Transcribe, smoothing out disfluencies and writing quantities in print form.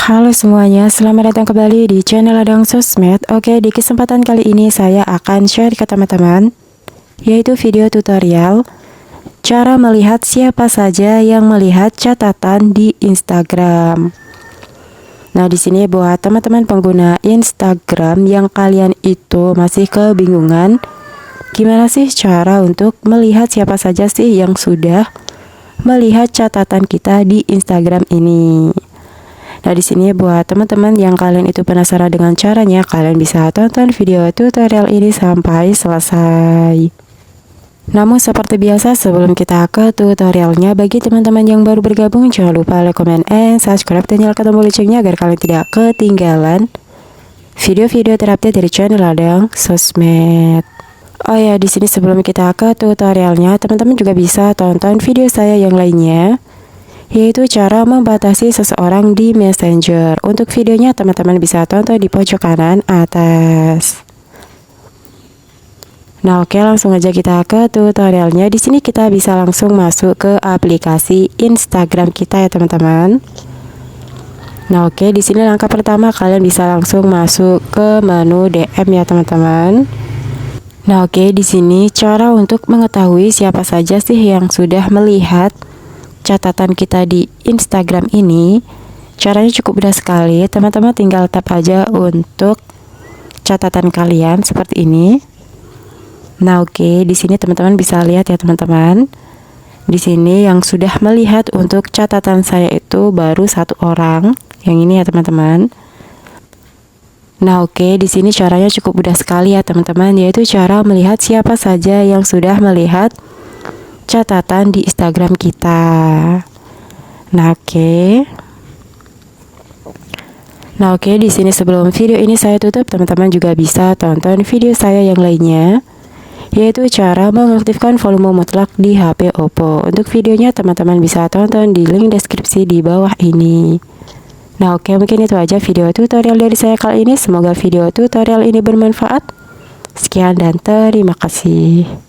Halo semuanya, selamat datang kembali di channel Ladang Sosmed. Oke, di kesempatan kali ini saya akan share ke teman-teman, yaitu video tutorial cara melihat siapa saja yang melihat catatan di Instagram. Nah, di sini buat teman-teman pengguna Instagram yang kalian itu masih kebingungan, gimana sih cara untuk melihat siapa saja sih yang sudah melihat catatan kita di Instagram ini. Nah, di sini buat teman-teman yang kalian itu penasaran dengan caranya, kalian bisa tonton video tutorial ini sampai selesai. Namun seperti biasa, sebelum kita ke tutorialnya, bagi teman-teman yang baru bergabung, jangan lupa like, comment, and subscribe, dan nyalakan tombol loncengnya agar kalian tidak ketinggalan video-video terupdate dari channel Ladang Sosmed. Oh ya, di sini sebelum kita ke tutorialnya, teman-teman juga bisa tonton video saya yang lainnya, yaitu cara membatasi seseorang di Messenger. Untuk videonya teman-teman bisa tonton di pojok kanan atas. Nah, oke, langsung aja kita ke tutorialnya. Di sini kita bisa langsung masuk ke aplikasi Instagram kita ya teman-teman. Nah, oke, di sini langkah pertama kalian bisa langsung masuk ke menu DM ya teman-teman. Nah, oke, di sini cara untuk mengetahui siapa saja sih yang sudah melihat catatan kita di Instagram ini, caranya cukup mudah sekali. Teman-teman tinggal tap aja untuk catatan kalian seperti ini. Nah, oke, di sini teman-teman bisa lihat ya teman-teman. Di sini yang sudah melihat untuk catatan saya itu baru satu orang, yang ini ya teman-teman. Nah, oke, di sini caranya cukup mudah sekali ya teman-teman, yaitu cara melihat siapa saja yang sudah melihat catatan di Instagram kita. Nah, oke. Nah, oke, di sini sebelum video ini saya tutup, teman-teman juga bisa tonton video saya yang lainnya, yaitu cara mengaktifkan volume mutlak di HP Oppo. Untuk videonya teman-teman bisa tonton di link deskripsi di bawah ini. Nah, oke, mungkin itu aja video tutorial dari saya kali ini. Semoga video tutorial ini bermanfaat. Sekian dan terima kasih.